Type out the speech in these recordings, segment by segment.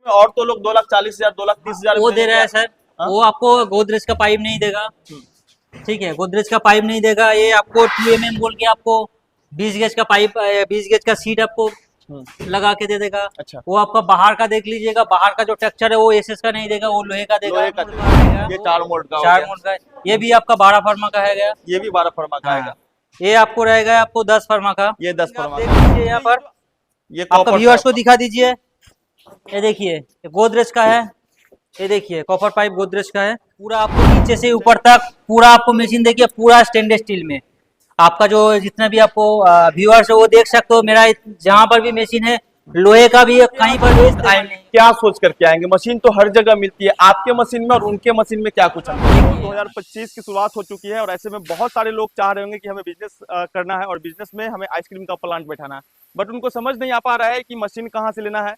और तो लोग 2,40,000 2,30,000 वो दे रहा है सर। हाँ? वो आपको गोदरेज का पाइप नहीं देगा, ठीक है, गोदरेज का पाइप नहीं देगा। ये आपको 2 mm बोल के आपको 20 गेज का पाइप, 20 गेज का सीट आपको लगा के दे देगा। अच्छा। वो आपका बाहर का देख लीजिएगा, बाहर का जो टेक्सचर है वो एसएस का नहीं देगा, वो लोहे का देगा। लोहे का देगा। ये 4 मोड का हो 4 गया। मोड का। ये भी आपका 12 फरमा का है गया। ये भी 12 फरमा का हाँ। आएगा। ये आपको रहेगा आपको 10 फरमा का। ये 10 आप फरमा देख का। लीजिए यहाँ पर, ये आपका कॉपर व्यूअर्स को दिखा दीजिए। ये देखिए, ये गोदरेज का है। ये देखिए कॉपर पाइप गोदरेज का है। पूरा आपको नीचे से ऊपर तक पूरा आपको मशीन देखिए, पूरा स्टेनलेस स्टील में। आपका जो जितना भी आपको व्यूअर्स है वो देख सकते हो, मेरा जहां पर भी मशीन है लोहे का भी है, कहीं पर भी इस्तेमाल नहीं। क्या सोच करके आएंगे? मशीन तो हर जगह मिलती है, आपके मशीन में और उनके मशीन में क्या कुछ अंतर है? 2025 की शुरुआत हो चुकी है और ऐसे में बहुत सारे लोग चाह रहे होंगे कि हमें बिजनेस करना है और बिजनेस में हमें आइसक्रीम का प्लांट बैठाना है, बट उनको समझ नहीं आ पा रहा है कि मशीन कहाँ से लेना है,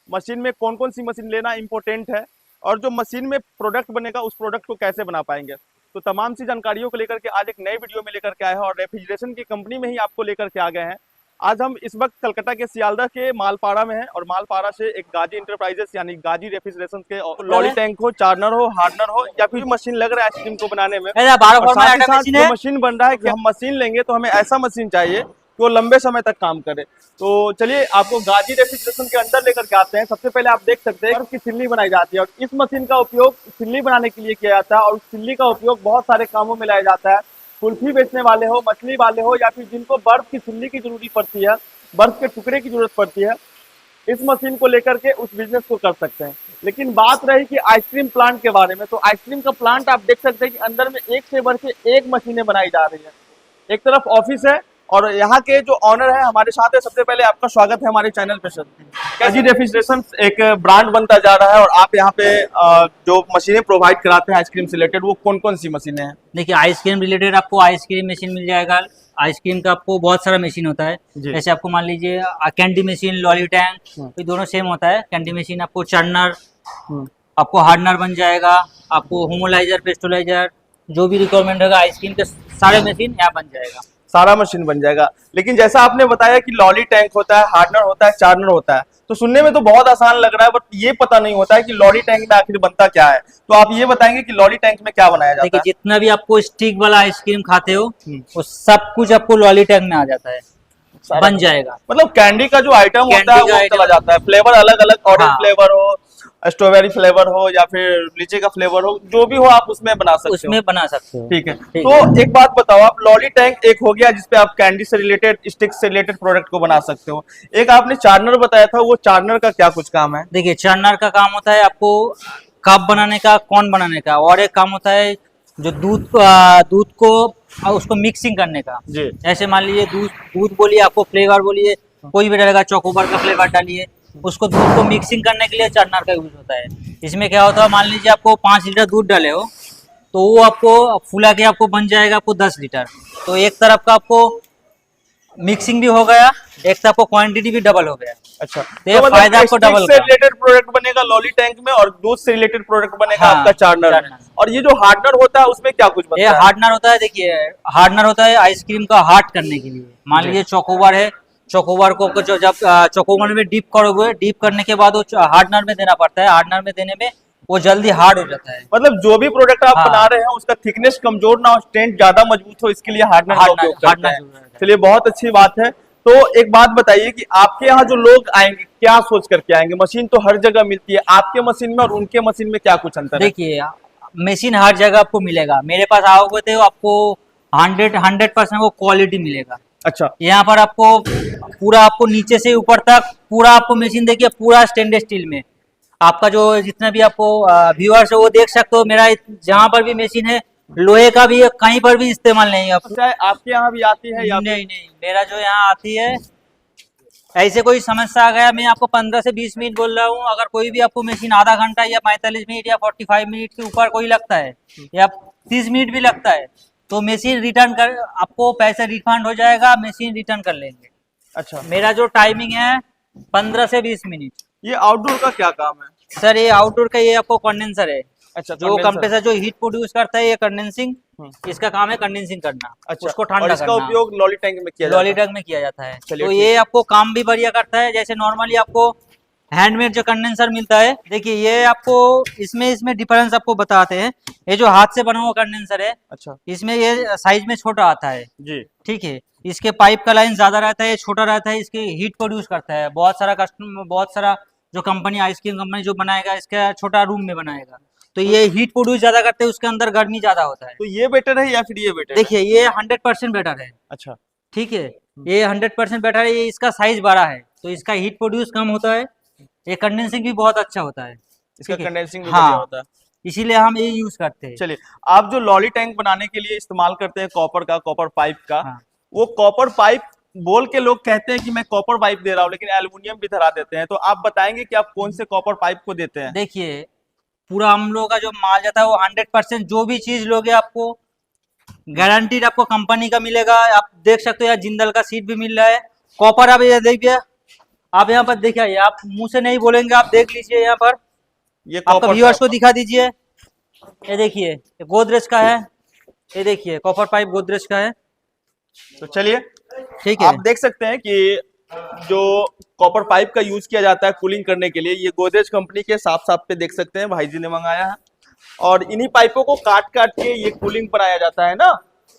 मशीन में कौन कौन सी मशीन लेना इंपॉर्टेंट है, और जो मशीन में प्रोडक्ट बनेगा उस प्रोडक्ट को कैसे बना पाएंगे। तो तमाम सी जानकारियों को लेकर के आज एक नई वीडियो में लेकर के आए हैं और रेफ्रिजरेशन की कंपनी में ही आपको लेकर के आ गए हैं। आज हम इस वक्त कलकत्ता के सियालदह के मालपाड़ा में हैं और मालपाड़ा से एक गाजी इंटरप्राइजेस यानी गाजी रेफ्रिजरेशन के लॉली टैंक हो, चार्नर हो, हार्डनर हो या फिर मशीन लग रहा है आइसक्रीम को बनाने में, और साथ ही साथ जो मशीन बन रहा है कि हम मशीन लेंगे तो हमें ऐसा मशीन चाहिए कि वो लंबे समय तक काम करे। तो चलिए आपको गाजी रेफ्रिजरेशन के अंदर लेकर के आते हैं। सबसे पहले आप देख सकते हैं कि सिल्ली बनाई जाती है और इस मशीन का उपयोग सिल्ली बनाने के लिए किया जाता है और सिल्ली का उपयोग बहुत सारे कामों में लाया जाता है। कुल्फी बेचने वाले हो, मछली वाले हो या फिर जिनको बर्फ की सिल्ली की जरूरत पड़ती है, बर्फ के टुकड़े की जरूरत पड़ती है, इस मशीन को लेकर के उस बिजनेस को कर सकते हैं। लेकिन बात रही कि आइसक्रीम प्लांट के बारे में, तो आइसक्रीम का प्लांट आप देख सकते हैं कि अंदर में एक से बढ़ के एक मशीनें बनाई जा रही है। एक तरफ ऑफिस है और यहाँ के जो ऑनर है हमारे साथ है। सबसे पहले आपका स्वागत है हमारे चैनल पे सर। गाजी रेफ्रिजरेशन एक ब्रांड बनता जा रहा है और आप यहाँ पे जो मशीनें प्रोवाइड कराते हैं आइसक्रीम से रिलेटेड, वो कौन कौन सी मशीनें हैं? देखिए आइसक्रीम रिलेटेड आपको आइसक्रीम मशीन मिल जाएगा। आइसक्रीम का आपको बहुत सारा मशीन होता है, जैसे आपको मान लीजिए कैंडी मशीन, लॉली टैंक, ये दोनों सेम होता है। कैंडी मशीन आपको चर्नर, आपको हार्डनर बन जाएगा, आपको होमोलाइजर, पेस्टोलाइजर, जो भी रिक्वायरमेंट होगा आइसक्रीम के सारे मशीन यहाँ बन जाएगा। सारा मशीन बन जाएगा। लेकिन जैसा आपने बताया कि लॉली टैंक होता है, हार्डनर होता है, चार्नर होता है, तो सुनने में तो बहुत आसान लग रहा है, बट ये पता नहीं होता है कि लॉली टैंक में आखिर बनता क्या है। तो आप ये बताएंगे कि लॉली टैंक में क्या बनाया जाता है? देखिए जितना भी आपको स्टिक वाला आइसक्रीम खाते हो वो सब कुछ आपको लॉली टैंक में आ जाता है, बन जाएगा। मतलब कैंडी का जो आइटम होता है वो चला जाता है, फ्लेवर अलग अलग, ऑरेंज फ्लेवर हो, स्ट्रॉबेरी फ्लेवर हो या फिर लीची का फ्लेवर हो, जो भी हो आप उसमें बना सकते हो। उसमें बना सकते हो। ठीक है। तो एक बात बताओ, आप लॉली टैंक एक हो गया जिसपे आप कैंडी से रिलेटेड, स्टिक से रिलेटेड प्रोडक्ट को बना सकते हो, एक आपने चार्नर बताया था, वो चार्नर का क्या कुछ काम है? देखिए चार्नर का काम होता है आपको कप बनाने का, कॉर्न बनाने का, और एक काम होता है जो दूध को उसको मिक्सिंग करने का। ऐसे मान लीजिए दूध बोलिए, आपको फ्लेवर बोलिए, कोई भी डालेगा, चॉकोबार का फ्लेवर डालिए, उसको दूध को मिक्सिंग करने के लिए चार्नर का यूज होता है। इसमें क्या होता है, मान लीजिए आपको 5 लीटर दूध डाले हो तो वो आपको फुला के आपको बन जाएगा आपको 10 लीटर। तो एक तरफ का आपको मिक्सिंग भी हो गया, एक तरफ को क्वांटिटी भी डबल हो गया। अच्छा, तो मतलब फायदा आपको डबल से रिलेटेड प्रोडक्ट बनेगा लॉली टैंक में और दूध से रिलेटेड प्रोडक्ट बनेगा आपका चार्नर। और ये जो हार्डनर होता है उसमें क्या कुछ बनता है? ये हार्डनर होता है, देखिए हार्डनर होता है आइसक्रीम का हार्ड करने के लिए। मान लीजिए चॉकोबार है, चॉकोबार को जब चॉकोबार में डीप करोगे, डीप करने के बाद वो हार्डनर में देना पड़ता है। हार्डनर में देने में वो जल्दी हार्ड हो जाता है। मतलब जो भी प्रोडक्ट आप बना रहे हैं उसका थिकनेस कमजोर ना हो, स्ट्रेंथ ज्यादा मजबूत हो, इसके लिए हार्डनर का उपयोग करते हैं। चलिए बहुत अच्छी बात है। तो एक बात बताइए कि आपके यहाँ जो लोग आएंगे क्या सोच करके आएंगे? मशीन तो हर जगह मिलती है, आपके मशीन में और उनके मशीन में क्या कुछ अंतर है? देखिए मशीन हर जगह आपको मिलेगा, मेरे पास आओगे तो आपको 100% वो क्वालिटी मिलेगा। अच्छा, यहाँ पर आपको पूरा आपको नीचे से ऊपर तक पूरा आपको मशीन देखिए, पूरा स्टेनलेस स्टील में। आपका जो जितना भी आपको व्यूअर्स है वो देख सकते हो, मेरा जहाँ पर भी मशीन है लोहे का भी है, कहीं पर भी इस्तेमाल नहीं है। आपके यहाँ भी आती है या नहीं, मेरा जो यहाँ आती है, ऐसे कोई समस्या आ गया, मैं आपको 15 से 20 मिनट बोल रहा हूँ, अगर कोई भी आपको मशीन आधा घंटा या 45 मिनट या 45 मिनट के ऊपर कोई लगता है या 30 मिनट भी लगता है तो मशीन रिटर्न कर, आपको पैसा रिफंड हो जाएगा, मशीन रिटर्न कर लेंगे। अच्छा, मेरा जो टाइमिंग है 15 से 20 मिनट। ये आउटडोर का क्या काम है? सर ये आउटडोर का, ये आपको कंडेंसर है। अच्छा, जो कंप्रेसर जो हीट प्रोड्यूस करता है, ये कंडेंसिंग, इसका काम है कंडेंसिंग करना। अच्छा, उसको ठंडा करना। इसका उपयोग लॉली टैंक में किया जाता है। लॉली टैंक में किया जाता है। तो ये आपको काम भी बढ़िया करता है। जैसे नॉर्मली आपको हैंडमेड जो कंडेंसर मिलता है, देखिए ये आपको इसमें डिफरेंस आपको बताते हैं। ये जो हाथ से बना हुआ कंडेंसर है, अच्छा इसमें ये साइज में छोटा आता है, जी। ठीक है। इसके पाइप का लाइन ज्यादा रहता है, ये छोटा रहता है, इसके हीट प्रोड्यूस करता है। बहुत सारा जो कंपनी, आइसक्रीम कंपनी जो बनाएगा, इसका छोटा रूम में बनाएगा, तो ये हीट प्रोड्यूस ज्यादा करते हैं, उसके अंदर गर्मी ज्यादा होता है। तो ये बेटर है या फिर ये बेटर है? देखिए ये 100% बेटर है, अच्छा ठीक है। ये 100% बेटर है, ये इसका साइज बड़ा है, तो इसका हीट प्रोड्यूस कम होता है, ये कंडेंसिंग भी बहुत अच्छा होता है, इसका ठीक है। कंडेंसिंग भी हाँ, बढ़िया होता है। इसीलिए हम ये यूज करते हैं। चलिए, आप जो लॉली टैंक बनाने के लिए इस्तेमाल करते हैं कॉपर पाइप का, हाँ, वो कॉपर पाइप बोल के लोग कहते हैं कि मैं कॉपर पाइप दे रहा हूँ, लेकिन एल्युमिनियम भी धरा देते हैं। तो आप बताएंगे कि आप कौन से कॉपर पाइप को देते हैं? देखिए पूरा हम लोग का जो माल जाता है वो 100%, जो भी चीज लोगे आपको गारंटीड आपको कंपनी का मिलेगा। आप देख सकते हो यार, जिंदल का सीट भी मिल रहा है। कॉपर आप ये देखिए, आप यहाँ पर देखिए, आप मुंह से नहीं बोलेंगे, आप देख लीजिए यहाँ पर, ये आपका कॉपर व्यूअर्स को दिखा दीजिए। ये देखिए, ये गोदरेज का है, ये देखिए कॉपर पाइप गोदरेज का है। तो चलिए, ठीक है, आप देख सकते हैं कि जो कॉपर पाइप का यूज किया जाता है कूलिंग करने के लिए, ये गोदरेज कंपनी के साफ पे देख सकते हैं, भाई जी ने मंगाया है। और इन्हीं पाइपों को काट काट के ये कूलिंग पर आया जाता है ना?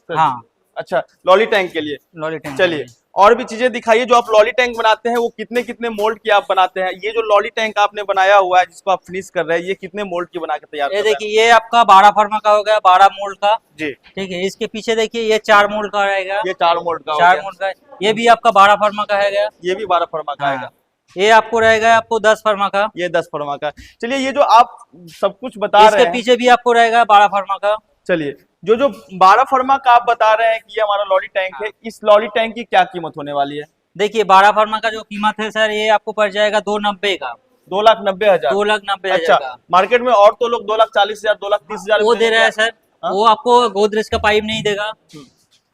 हाँ, अच्छा, लॉली टैंक के लिए। Lolly tank. चलिए, और भी चीजें दिखाइए। जो आप लॉली टैंक बनाते हैं वो कितने कितने मोल्ड की आप बनाते हैं? ये जो लॉली टैंक आपने बनाया हुआ है जिसको आप फिनिश कर रहे हैं, ये कितने मोल्ड की बना के तैयार कर ये रहे हैं? देखिए, ये आपका 12 फर्मा का हो गया, 12 मोल्ड का, जी, ठीक है। इसके पीछे देखिए, ये 4 मोल्ड का रहेगा, ये 4 मोल्ड का हो 4 गया। मोल्ड का। ये भी आपका 12 फर्मा का है गया। ये भी 12 फरमा का हाँ, आएगा। ये आपको रहेगा आपको 10 फर्मा का। ये 10 फरमा का। चलिए, ये जो आप सब कुछ बता रहे इसके हैं, पीछे भी आपको रहेगा 12 फर्मा का। चलिए, जो जो 12 फरमा का आप बता रहे हैं कि ये हमारा लॉली टैंक है, इस लॉली टैंक की क्या कीमत होने वाली है? देखिए 12 फर्मा का जो कीमत है सर, ये आपको पड़ जाएगा 290 का, 2,90,000। 2,90,000 अच्छा, का। मार्केट में और तो लोग 2,40,000, 2,30,000 वो दे रहा है सर, हाँ? वो आपको गोदरेज का पाइप नहीं देगा,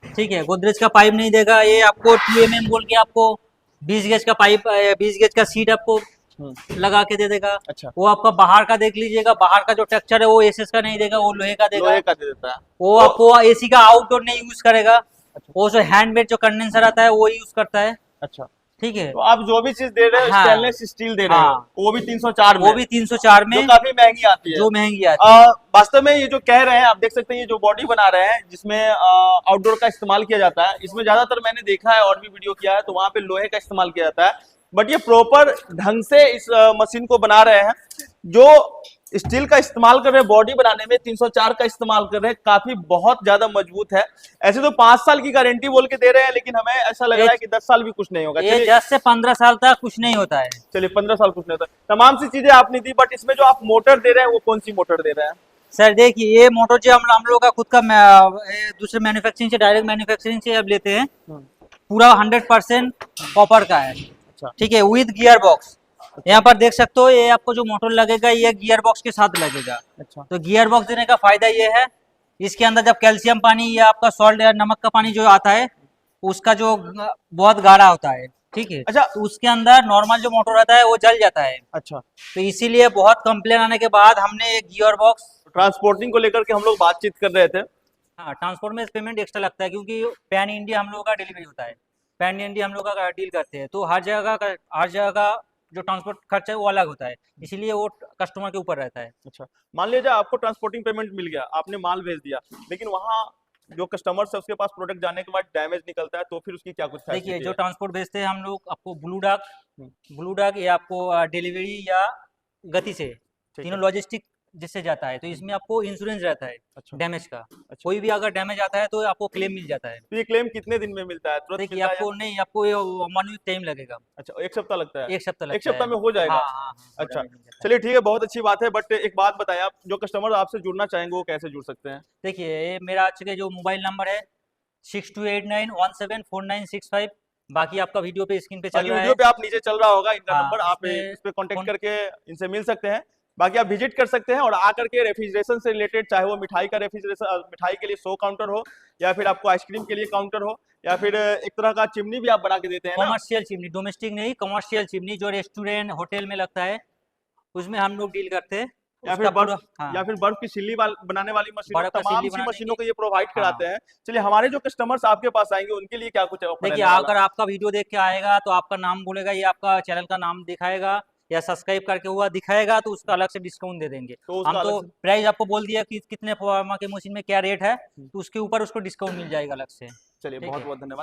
ठीक है। गोदरेज का पाइप नहीं देगा, ये आपको 2mm बोल के आपको 20 गेज का पाइप, 20 गेज का सीट आपको लगा के दे देगा। अच्छा, वो आपका बाहर का देख लीजिएगा, बाहर का जो टेक्सचर है वो एसएस का नहीं देगा, वो लोहे का देगा। लोहे का दे देता है। वो आपको एसी का आउटडोर नहीं यूज करेगा, वो जो हैंडमेड जो कंडेंसर आता है वो यूज करता है, अच्छा, ठीक है। तो आप जो भी चीज दे रहे हैं हाँ, स्टेनलेस स्टील दे रहे हैं, हाँ, वो भी 304 में, वो भी 304 में, जो काफी महंगी आती है। जो महंगी आती है। वास्तव में ये जो कह रहे हैं, आप देख सकते हैं, ये जो बॉडी बना रहे हैं जिसमें आउटडोर का इस्तेमाल किया जाता है, इसमें ज्यादातर मैंने देखा है और भी वीडियो किया है, तो वहां पे लोहे का इस्तेमाल किया जाता है। बट ये प्रॉपर ढंग से इस मशीन को बना रहे हैं। जो स्टील का इस्तेमाल कर रहे हैं बॉडी बनाने में, 304 का इस्तेमाल कर रहे हैं, काफी बहुत ज्यादा मजबूत है। ऐसे तो 5 साल की गारंटी बोल के दे रहे हैं, लेकिन हमें ऐसा लग रहा है कि 10 साल भी कुछ नहीं होगा। ये 10 से 15 साल तक कुछ नहीं होता है। चलिए, 15 साल कुछ नहीं होता। तमाम सी चीजें आपने दी, बट इसमें जो आप मोटर दे रहे हैं वो कौन सी मोटर दे रहे हैं? सर देखिए, ये मोटर जो हम लोग का खुद का दूसरे मैन्युफैक्चरिंग से, डायरेक्ट मैन्युफैक्चरिंग से अब लेते हैं, पूरा 100% कॉपर का है, ठीक है, विद गियर बॉक्स। यहाँ पर देख सकते हो, ये आपको जो मोटर लगेगा ये गियर बॉक्स के साथ लगेगा। अच्छा, तो गियर बॉक्स देने का फायदा ये है, इसके अंदर जब कैल्शियम पानी या आपका सॉल्ट या नमक का पानी जो आता है, उसका जो बहुत गाढ़ा होता है, ठीक है। अच्छा, तो उसके अंदर नॉर्मल जो मोटर रहता है वो जल जाता है। अच्छा, तो इसीलिए बहुत कंप्लेन आने के बाद हमने एक गियर बॉक्स, ट्रांसपोर्टिंग को लेकर के हम लोग बातचीत कर रहे थे। हाँ, ट्रांसपोर्ट में पेमेंट एक्स्ट्रा लगता है, क्योंकि पैन इंडिया हम लोग का डिलीवरी होता है, पैन इंडिया हम लोग का डील करते हैं, तो हर जगह का जो ट्रांसपोर्ट खर्च है वो अलग होता है, इसीलिए वो कस्टमर के ऊपर रहता है। अच्छा, मान लीजिए आपको ट्रांसपोर्टिंग पेमेंट मिल गया, आपने माल भेज दिया, लेकिन वहाँ जो कस्टमर है उसके पास प्रोडक्ट जाने के बाद डैमेज निकलता है, तो फिर उसकी क्या कुछ देखिए, फैसिलिटी जो है? ट्रांसपोर्ट भेजते हैं हम लोग, आपको ब्लू डाक या आपको डिलीवरी या गति से, ठीक तीनों है। लॉजिस्टिक जिससे जाता है, तो इसमें आपको इंश्योरेंस रहता है अच्छा, डैमेज का। अच्छा, कोई भी अगर डैमेज आता है तो आपको क्लेम मिल जाता है। तो ये क्लेम कितने दिन में मिलता है? तुरंत देखिए, मिलता है आपको नहीं, आपको 1 वीक टाइम लगेगा, अच्छा, 1 सप्ताह लगता है? 1 सप्ताह लगता है। 1 सप्ताह में हो जाएगा? हाँ, हाँ, हाँ, अच्छा, मिल जाता है। चलिए ठीक है, बहुत अच्छी बात है। बट एक बात बताएं आप, जो कस्टमर आपसे जुड़ना चाहेंगे वो कैसे जुड़ सकते हैं? देखिए, ये मेरा आज के जो मोबाइल नंबर है 6289174965, बाकी आपका वीडियो पे स्क्रीन पे चल बाकी रहा वीडियो है। पे आप नीचे चल रहा होगा इनका हाँ, नंबर, आप इसमें इस पे कांटेक्ट कौन- करके इनसे मिल सकते हैं। बाकी आप विजिट कर सकते हैं और आकर के रेफ्रिजरेशन से रिलेटेड, चाहे वो मिठाई का रेफ्रिजरेशन, मिठाई के लिए 100 काउंटर हो, या फिर आपको आइसक्रीम के लिए काउंटर हो, या फिर एक तरह का चिमनी भी आप बना के देते हैं ना? कॉमर्शियल चिमनी, डोमेस्टिक नहीं, कॉमर्शियल चिमनी जो रेस्टोरेंट होटल में लगता है, उसमें हम लोग डील करते हैं। या उसका फिर बर्फ, पूरा, हाँ, या फिर बर्फ की सिल्ली बनाने वाली मशीनों, बर्फ का तमाम सिल्ली सी बनाने मशीनों की, को ये प्रोवाइड हाँ। कराते हैं। चलिए, हमारे जो कस्टमर्स आपके पास आएंगे उनके लिए क्या कुछ ऑफर देखिए, रहने वाला अगर आपका वीडियो देख के आएगा तो आपका नाम बोलेगा, ये आपका चैनल का नाम दिखाएगा, या सब्सक्राइब करके हुआ दिखाएगा तो उसका अलग से डिस्काउंट दे देंगे। तो उसका हम तो अलग से- प्राइस आपको बोल दिया कि कितने फार्मा के मशीन में क्या रेट है, तो उसके ऊपर उसको डिस्काउंट मिल जाएगा अलग से। चलिए ठीक बहुत है। बहुत धन्यवाद।